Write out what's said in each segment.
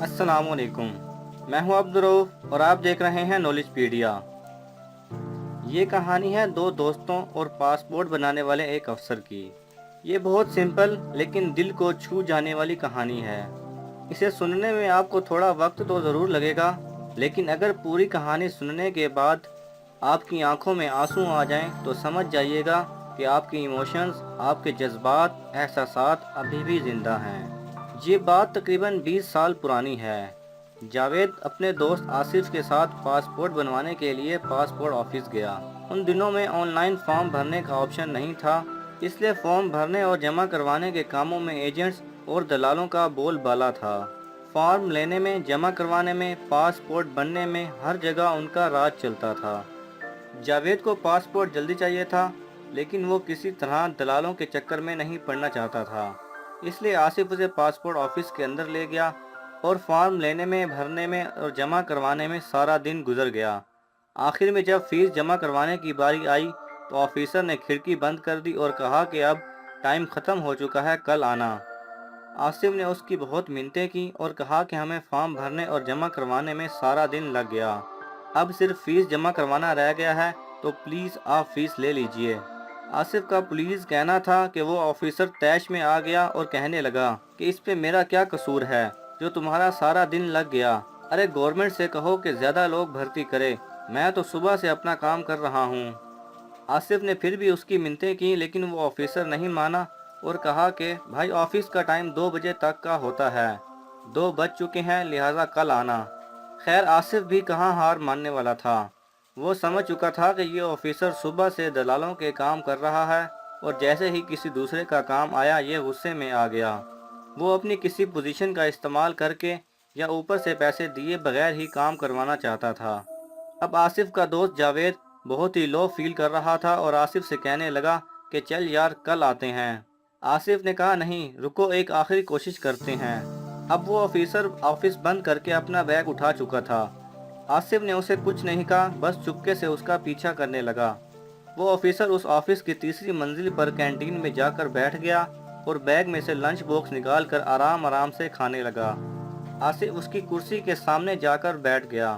अस्सलाम वालेकुम। मैं हूं अब्दुर्रऊफ और आप देख रहे हैं नॉलेजपीडिया। ये कहानी है दो दोस्तों और पासपोर्ट बनाने वाले एक अफसर की। ये बहुत सिंपल लेकिन दिल को छू जाने वाली कहानी है। इसे सुनने में आपको थोड़ा वक्त तो ज़रूर लगेगा, लेकिन अगर पूरी कहानी सुनने के बाद आपकी आंखों में आंसू आ जाएं तो समझ जाइएगा कि आपके इमोशंस, आपके जज्बात, एहसासात अभी भी ज़िंदा हैं। ये बात तकरीबन 20 साल पुरानी है। जावेद अपने दोस्त आसिफ के साथ पासपोर्ट बनवाने के लिए पासपोर्ट ऑफिस गया। उन दिनों में ऑनलाइन फॉर्म भरने का ऑप्शन नहीं था, इसलिए फॉर्म भरने और जमा करवाने के कामों में एजेंट्स और दलालों का बोलबाला था। फॉर्म लेने में, जमा करवाने में, पासपोर्ट बनने में हर जगह उनका राज चलता था। जावेद को पासपोर्ट जल्दी चाहिए था, लेकिन वो किसी तरह दलालों के चक्कर में नहीं पड़ना चाहता था। इसलिए आसिफ उसे पासपोर्ट ऑफिस के अंदर ले गया और फॉर्म लेने में, भरने में और जमा करवाने में सारा दिन गुजर गया। आखिर में जब फीस जमा करवाने की बारी आई तो ऑफिसर ने खिड़की बंद कर दी और कहा कि अब टाइम ख़त्म हो चुका है, कल आना। आसिफ ने उसकी बहुत मिन्नतें की और कहा कि हमें फॉर्म भरने और जमा करवाने में सारा दिन लग गया, अब सिर्फ फीस जमा करवाना रह गया है, तो प्लीज़ आप फीस ले लीजिए। आसिफ का प्लीज़ कहना था कि वो ऑफिसर तैश में आ गया और कहने लगा कि इस पे मेरा क्या कसूर है जो तुम्हारा सारा दिन लग गया। अरे गवर्नमेंट से कहो कि ज़्यादा लोग भर्ती करे, मैं तो सुबह से अपना काम कर रहा हूँ। आसिफ ने फिर भी उसकी मिन्नतें की, लेकिन वो ऑफिसर नहीं माना और कहा कि भाई ऑफिस का टाइम 2 बजे तक का होता है, 2 बज चुके हैं, लिहाजा कल आना। खैर आसिफ भी कहाँ हार मानने वाला था। वो समझ चुका था कि ये ऑफिसर सुबह से दलालों के काम कर रहा है और जैसे ही किसी दूसरे का काम आया ये गुस्से में आ गया। वो अपनी किसी पोजीशन का इस्तेमाल करके या ऊपर से पैसे दिए बगैर ही काम करवाना चाहता था। अब आसिफ का दोस्त जावेद बहुत ही लो फील कर रहा था और आसिफ से कहने लगा कि चल यार कल आते हैं। आसिफ ने कहा नहीं रुको, एक आखिरी कोशिश करते हैं। अब वो ऑफिसर ऑफिस बंद करके अपना बैग उठा चुका था। आसिफ ने उसे कुछ नहीं कहा, बस चुपके से उसका पीछा करने लगा। वो ऑफिसर उस ऑफिस की तीसरी मंजिल पर कैंटीन में जाकर बैठ गया और बैग में से लंच बॉक्स निकाल कर आराम आराम से खाने लगा। आसिफ उसकी कुर्सी के सामने जाकर बैठ गया।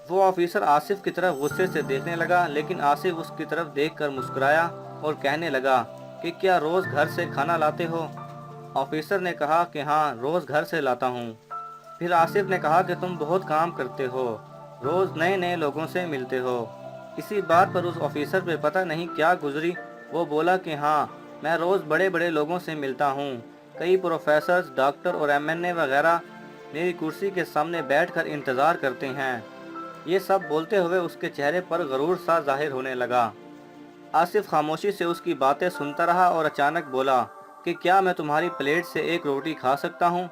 वो ऑफिसर आसिफ की तरफ गुस्से से देखने लगा, लेकिन आसिफ उसकी तरफ देखकर मुस्कुराया और कहने लगा कि क्या रोज़ घर से खाना लाते हो? ऑफिसर ने कहा कि हाँ रोज़ घर से लाता हूँ। फिर आसिफ ने कहा कि तुम बहुत काम करते हो, रोज़ नए नए लोगों से मिलते हो। इसी बात पर उस ऑफिसर पे पता नहीं क्या गुजरी, वो बोला कि हाँ मैं रोज़ बड़े बड़े लोगों से मिलता हूँ, कई प्रोफेसर्स, डॉक्टर और एमएनए वगैरह मेरी कुर्सी के सामने बैठकर इंतज़ार करते हैं। ये सब बोलते हुए उसके चेहरे पर गरूर सा जाहिर होने लगा। आसिफ खामोशी से उसकी बातें सुनता रहा और अचानक बोला कि क्या मैं तुम्हारी प्लेट से एक रोटी खा सकता हूँ?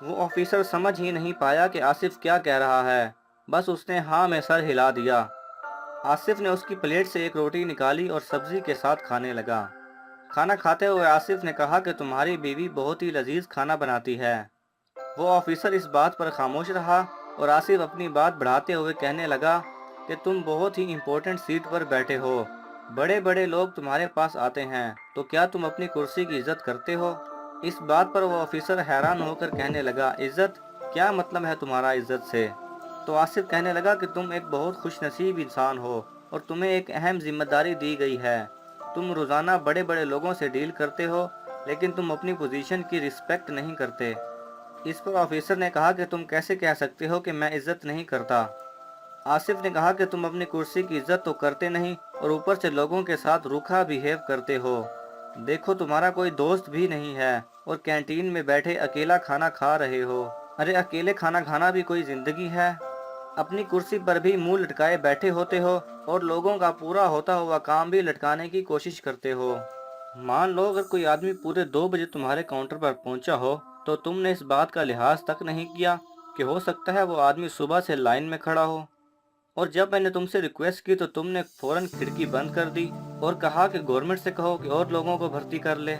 वो ऑफिसर समझ ही नहीं पाया कि आसिफ क्या कह रहा है, बस उसने हाँ में सर हिला दिया। आसिफ ने उसकी प्लेट से एक रोटी निकाली और सब्जी के साथ खाने लगा। खाना खाते हुए आसिफ ने कहा कि तुम्हारी बीवी बहुत ही लजीज खाना बनाती है। वो ऑफिसर इस बात पर खामोश रहा और आसिफ अपनी बात बढ़ाते हुए कहने लगा कि तुम बहुत ही इम्पोर्टेंट सीट पर बैठे हो, बड़े बड़े लोग तुम्हारे पास आते हैं, तो क्या तुम अपनी कुर्सी की इज्जत करते हो? इस बात पर वो ऑफिसर हैरान होकर कहने लगा इज्जत? क्या मतलब है तुम्हारा इज्जत से? तो आसिफ कहने लगा कि तुम एक बहुत खुशनसीब इंसान हो और तुम्हें एक अहम जिम्मेदारी दी गई है। तुम रोज़ाना बड़े बड़े लोगों से डील करते हो, लेकिन तुम अपनी पोजीशन की रिस्पेक्ट नहीं करते। इस पर ऑफिसर ने कहा कि तुम कैसे कह सकते हो कि मैं इज्जत नहीं करता? आसिफ ने कहा कि तुम अपनी कुर्सी की इज्जत तो करते नहीं और ऊपर से लोगों के साथ रूखा बिहेव करते हो। देखो तुम्हारा कोई दोस्त भी नहीं है और कैंटीन में बैठे अकेला खाना खा रहे हो। अरे अकेले खाना खाना भी कोई जिंदगी है? अपनी कुर्सी पर भी मुंह लटकाए बैठे होते हो और लोगों का पूरा होता हुआ काम भी लटकाने की कोशिश करते हो। मान लो अगर कोई आदमी पूरे 2 बजे तुम्हारे काउंटर पर पहुंचा हो तो तुमने इस बात का लिहाज तक नहीं किया कि हो सकता है वो आदमी सुबह से लाइन में खड़ा हो। और जब मैंने तुमसे रिक्वेस्ट की तो तुमने फौरन खिड़की बंद कर दी और कहा कि गवर्नमेंट से कहो कि और लोगों को भर्ती कर ले।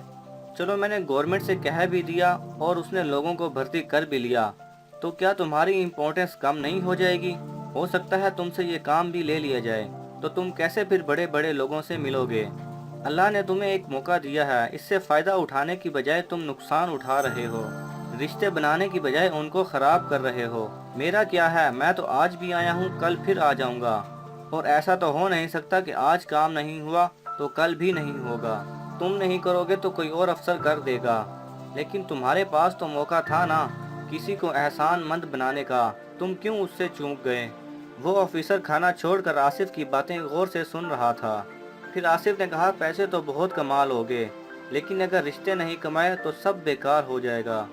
चलो मैंने गवर्नमेंट से कह भी दिया और उसने लोगों को भर्ती कर भी लिया, तो क्या तुम्हारी इम्पोर्टेंस कम नहीं हो जाएगी? हो सकता है तुमसे ये काम भी ले लिया जाए, तो तुम कैसे फिर बड़े बड़े लोगों से मिलोगे? अल्लाह ने तुम्हें एक मौका दिया है, इससे फ़ायदा उठाने की बजाय तुम नुकसान उठा रहे हो। رشتے بنانے کی بجائے ان کو خراب کر رہے ہو۔ میرا کیا ہے، میں تو آج بھی آیا ہوں، کل پھر آ جاؤں گا، اور ایسا تو ہو نہیں سکتا کہ آج کام نہیں ہوا تو کل بھی نہیں ہوگا۔ تم نہیں کرو گے تو کوئی اور افسر کر دے گا، لیکن تمہارے پاس تو موقع تھا نا کسی کو احسان مند بنانے کا، تم کیوں اس سے چوک گئے؟ وہ آفیسر کھانا چھوڑ کر آصف کی باتیں غور سے سن رہا تھا۔ پھر آصف نے کہا، پیسے تو بہت کمال ہوگے، لیکن اگر رشتے نہیں کمائے تو سب بیکار ہو جائے گا۔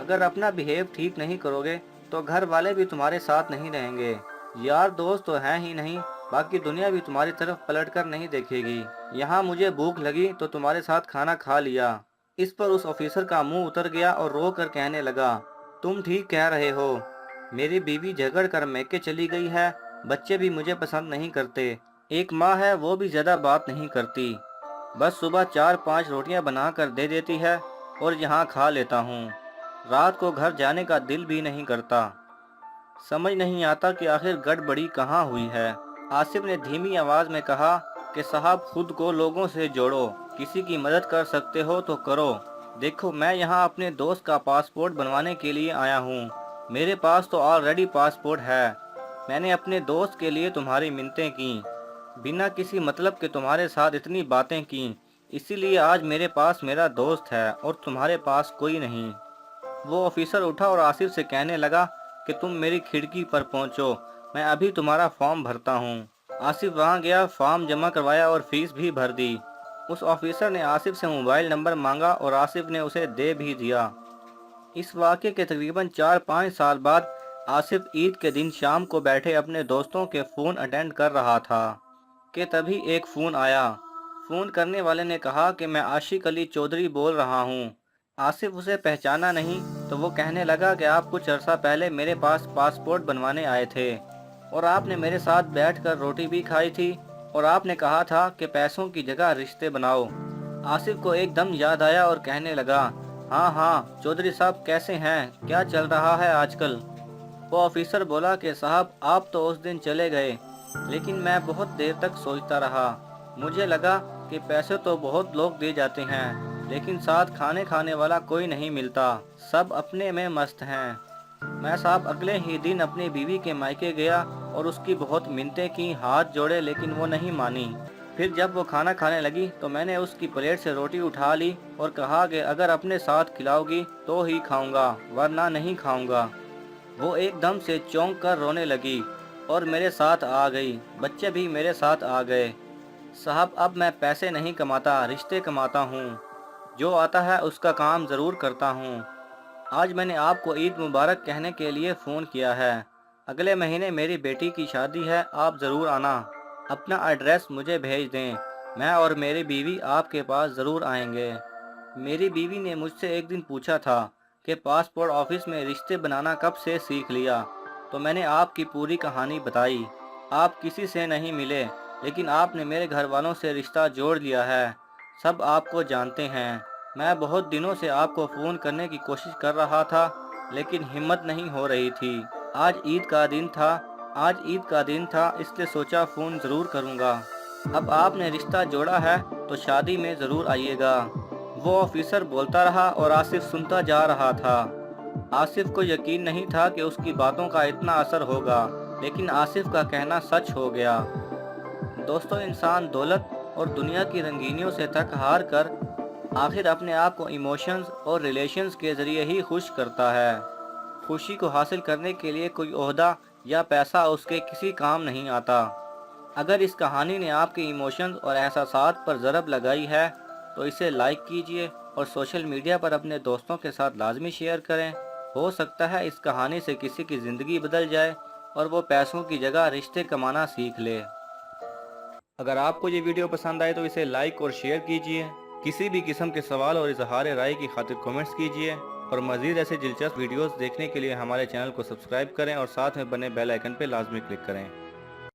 اگر اپنا بیہیو ٹھیک نہیں کرو گے تو گھر والے بھی تمہارے ساتھ نہیں رہیں گے، یار دوست تو ہیں ہی نہیں، باقی دنیا بھی تمہاری طرف پلٹ کر نہیں دیکھے گی۔ یہاں مجھے بھوک لگی تو تمہارے ساتھ کھانا کھا لیا۔ اس پر اس آفیسر کا منہ اتر گیا اور رو کر کہنے لگا، تم ٹھیک کہہ رہے ہو، میری بیوی جھگڑ کر میکے چلی گئی ہے، بچے بھی مجھے پسند نہیں کرتے، ایک ماں ہے وہ بھی زیادہ بات نہیں کرتی، بس صبح 4-5 روٹیاں بنا کر دے دیتی ہے اور یہاں کھا لیتا ہوں، رات کو گھر جانے کا دل بھی نہیں کرتا۔ سمجھ نہیں آتا کہ آخر گڑبڑی کہاں ہوئی ہے۔ آصف نے دھیمی آواز میں کہا کہ صاحب خود کو لوگوں سے جوڑو، کسی کی مدد کر سکتے ہو تو کرو۔ دیکھو میں یہاں اپنے دوست کا پاسپورٹ بنوانے کے لیے آیا ہوں، میرے پاس تو آلریڈی پاسپورٹ ہے، میں نے اپنے دوست کے لیے تمہاری منتیں کیں، بنا کسی مطلب کے تمہارے ساتھ اتنی باتیں کیں، اسی لیے آج میرے پاس میرا دوست ہے اور تمہارے پاس کوئی نہیں۔ وہ آفیسر اٹھا اور آصف سے کہنے لگا کہ تم میری کھڑکی پر پہنچو، میں ابھی تمہارا فارم بھرتا ہوں۔ آصف وہاں گیا، فارم جمع کروایا اور فیس بھی بھر دی۔ اس آفیسر نے آصف سے موبائل نمبر مانگا اور آصف نے اسے دے بھی دیا۔ اس واقعے کے تقریباً 4-5 سال بعد آصف عید کے دن شام کو بیٹھے اپنے دوستوں کے فون اٹینڈ کر رہا تھا کہ تبھی ایک فون آیا۔ فون کرنے والے نے کہا کہ میں عاشق علی چودھری بول رہا ہوں۔ آصف اسے پہچانا نہیں تو وہ کہنے لگا کہ آپ کچھ عرصہ پہلے میرے پاس پاسپورٹ بنوانے آئے تھے اور آپ نے میرے ساتھ بیٹھ کر روٹی بھی کھائی تھی اور آپ نے کہا تھا کہ پیسوں کی جگہ رشتے بناؤ۔ آصف کو ایک دم یاد آیا اور کہنے لگا، ہاں ہاں چودھری صاحب کیسے ہیں، کیا چل رہا ہے آج کل؟ وہ آفیسر بولا کہ صاحب آپ تو اس دن چلے گئے، لیکن میں بہت دیر تک سوچتا رہا، مجھے لگا کہ پیسے تو بہت لوگ دے جاتے ہیں لیکن ساتھ کھانے والا کوئی نہیں ملتا، سب اپنے میں مست ہیں۔ میں صاحب اگلے ہی دن اپنی بیوی کے مائکے گیا اور اس کی بہت منتیں کی، ہاتھ جوڑے لیکن وہ نہیں مانی۔ پھر جب وہ کھانا کھانے لگی تو میں نے اس کی پلیٹ سے روٹی اٹھا لی اور کہا کہ اگر اپنے ساتھ کھلاؤ گی تو ہی کھاؤں گا ورنہ نہیں کھاؤں گا۔ وہ ایک دم سے چونک کر رونے لگی اور میرے ساتھ آ گئی، بچے بھی میرے ساتھ آ گئے۔ صاحب اب میں پیسے نہیں کماتا، رشتے کماتا ہوں، جو آتا ہے اس کا کام ضرور کرتا ہوں۔ آج میں نے آپ کو عید مبارک کہنے کے لیے فون کیا ہے، اگلے مہینے میری بیٹی کی شادی ہے، آپ ضرور آنا، اپنا ایڈریس مجھے بھیج دیں، میں اور میری بیوی آپ کے پاس ضرور آئیں گے۔ میری بیوی نے مجھ سے ایک دن پوچھا تھا کہ پاسپورٹ آفس میں رشتے بنانا کب سے سیکھ لیا، تو میں نے آپ کی پوری کہانی بتائی۔ آپ کسی سے نہیں ملے لیکن آپ نے میرے گھر والوں سے رشتہ جوڑ لیا ہے، سب آپ کو جانتے ہیں۔ میں بہت دنوں سے آپ کو فون کرنے کی کوشش کر رہا تھا لیکن ہمت نہیں ہو رہی تھی۔ آج عید کا دن تھا اس لیے سوچا فون ضرور کروں گا۔ اب آپ نے رشتہ جوڑا ہے تو شادی میں ضرور آئیے گا۔ وہ آفیسر بولتا رہا اور آصف سنتا جا رہا تھا۔ آصف کو یقین نہیں تھا کہ اس کی باتوں کا اتنا اثر ہوگا، لیکن آصف کا کہنا سچ ہو گیا۔ دوستو، انسان دولت اور دنیا کی رنگینیوں سے تھک ہار کر آخر اپنے آپ کو ایموشنز اور ریلیشنز کے ذریعے ہی خوش کرتا ہے۔ خوشی کو حاصل کرنے کے لیے کوئی عہدہ یا پیسہ اس کے کسی کام نہیں آتا۔ اگر اس کہانی نے آپ کے ایموشنز اور احساسات پر ضرب لگائی ہے تو اسے لائک کیجئے اور سوشل میڈیا پر اپنے دوستوں کے ساتھ لازمی شیئر کریں۔ ہو سکتا ہے اس کہانی سے کسی کی زندگی بدل جائے اور وہ پیسوں کی جگہ رشتے کمانا سیکھ لے۔ اگر آپ کو یہ ویڈیو پسند آئے تو اسے لائک اور شیئر کیجئے۔ کسی بھی قسم کے سوال اور اظہار رائے کی خاطر کومنٹس کیجئے اور مزید ایسے دلچسپ ویڈیوز دیکھنے کے لیے ہمارے چینل کو سبسکرائب کریں اور ساتھ میں بنے بیل آئیکن پہ لازمی کلک کریں۔